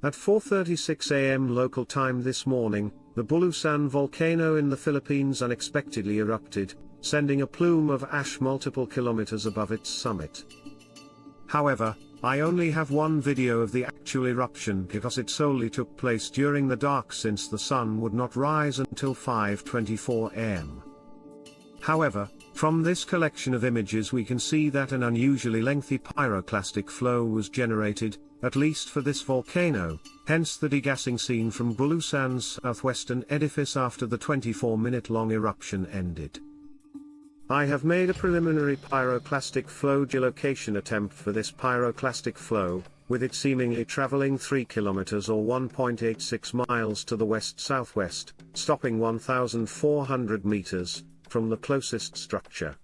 At 4:36 a.m. local time this morning, the Bulusan Volcano in the Philippines unexpectedly erupted, sending a plume of ash multiple kilometers above its summit. However, I only have one video of the actual eruption because it solely took place during the dark, since the sun would not rise until 5:24 am. However, from this collection of images we can see that an unusually lengthy pyroclastic flow was generated, at least for this volcano, hence the degassing seen from Bulusan's southwestern edifice after the 24-minute-long eruption ended. I have made a preliminary pyroclastic flow geolocation attempt for this pyroclastic flow, with it seemingly traveling 3 kilometers or 1.86 miles to the west-southwest, stopping 1,400 meters from the closest structure.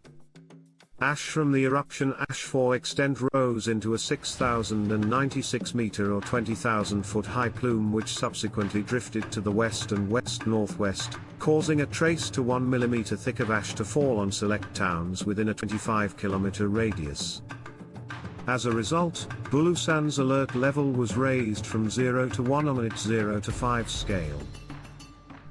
Ash from the eruption ashfall extent rose into a 6,096 meter or 20,000 foot high plume, which subsequently drifted to the west and west-northwest, causing a trace to 1 millimeter thick of ash to fall on select towns within a 25-kilometer radius. As a result, Bulusan's alert level was raised from 0 to 1 on its 0 to 5 scale.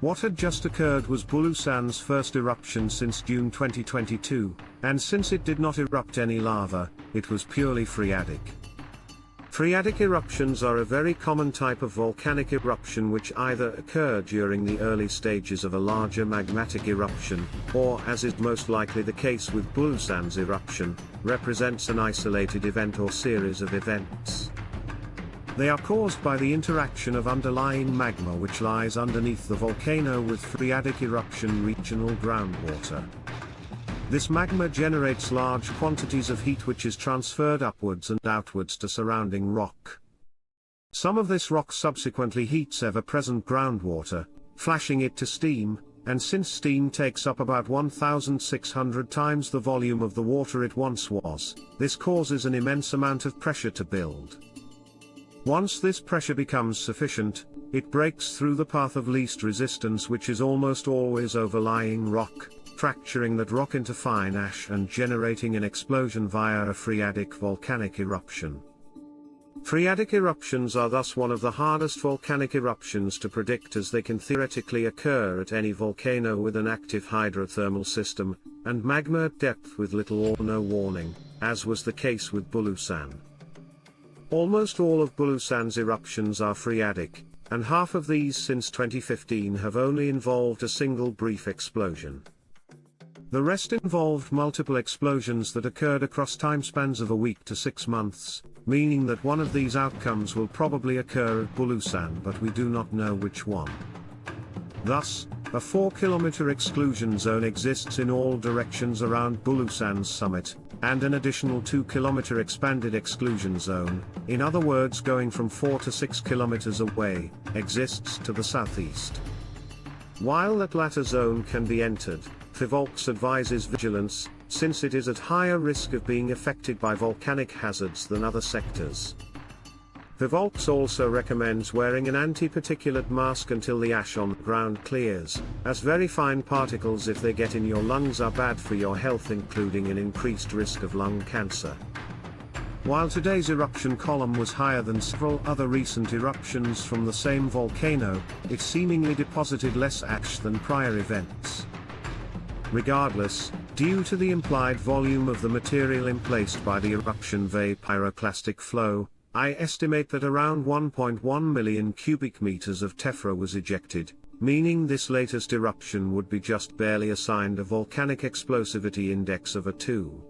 What had just occurred was Bulusan's first eruption since June 2022, and since it did not erupt any lava, it was purely phreatic. Phreatic eruptions are a very common type of volcanic eruption which either occur during the early stages of a larger magmatic eruption, or, as is most likely the case with Bulusan's eruption, represents an isolated event or series of events. They are caused by the interaction of underlying magma which lies underneath the volcano with phreatic eruption regional groundwater. This magma generates large quantities of heat which is transferred upwards and outwards to surrounding rock. Some of this rock subsequently heats ever-present groundwater, flashing it to steam, and since steam takes up about 1,600 times the volume of the water it once was, this causes an immense amount of pressure to build. Once this pressure becomes sufficient, it breaks through the path of least resistance, which is almost always overlying rock, fracturing that rock into fine ash and generating an explosion via a phreatic volcanic eruption. Phreatic eruptions are thus one of the hardest volcanic eruptions to predict, as they can theoretically occur at any volcano with an active hydrothermal system, and magma at depth with little or no warning, as was the case with Bulusan. Almost all of Bulusan's eruptions are phreatic, and half of these since 2015 have only involved a single brief explosion. The rest involved multiple explosions that occurred across time spans of a week to 6 months, meaning that one of these outcomes will probably occur at Bulusan, but we do not know which one. Thus, a 4-kilometer exclusion zone exists in all directions around Bulusan's summit, and an additional 2-kilometer expanded exclusion zone, in other words going from 4 to 6 kilometers away, exists to the southeast. While that latter zone can be entered, PHRatic advises vigilance, since it is at higher risk of being affected by volcanic hazards than other sectors. PHRatic also recommends wearing an anti-particulate mask until the ash on the ground clears, as very fine particles, if they get in your lungs, are bad for your health, including an increased risk of lung cancer. While today's eruption column was higher than several other recent eruptions from the same volcano, it seemingly deposited less ash than prior events. Regardless, due to the implied volume of the material emplaced by the eruption via pyroclastic flow, I estimate that around 1.1 million cubic meters of tephra was ejected, meaning this latest eruption would be just barely assigned a volcanic explosivity index of a 2.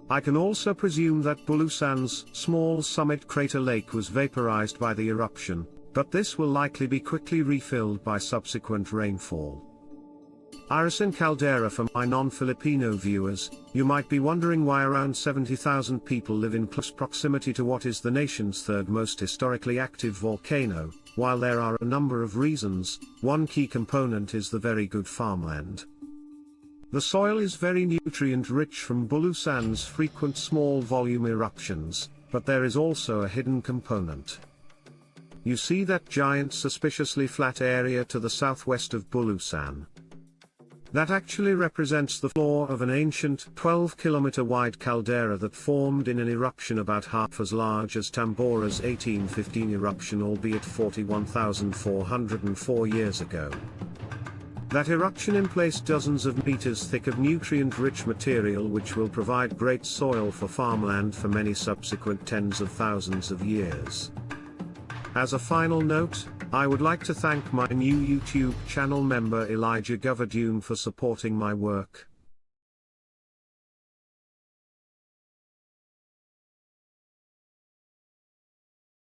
I can also presume that Bulusan's small summit crater lake was vaporized by the eruption, but this will likely be quickly refilled by subsequent rainfall. Irisin Caldera. For my non-Filipino viewers, you might be wondering why around 70,000 people live in close proximity to what is the nation's third most historically active volcano. While there are a number of reasons, one key component is the very good farmland. The soil is very nutrient-rich from Bulusan's frequent small volume eruptions, but there is also a hidden component. You see that giant suspiciously flat area to the southwest of Bulusan? That actually represents the floor of an ancient 12-kilometer wide caldera that formed in an eruption about half as large as Tambora's 1815 eruption, albeit 41,404 years ago. That eruption emplaced dozens of meters thick of nutrient-rich material which will provide great soil for farmland for many subsequent tens of thousands of years. As a final note, I would like to thank my new YouTube channel member Elijah Govardune for supporting my work.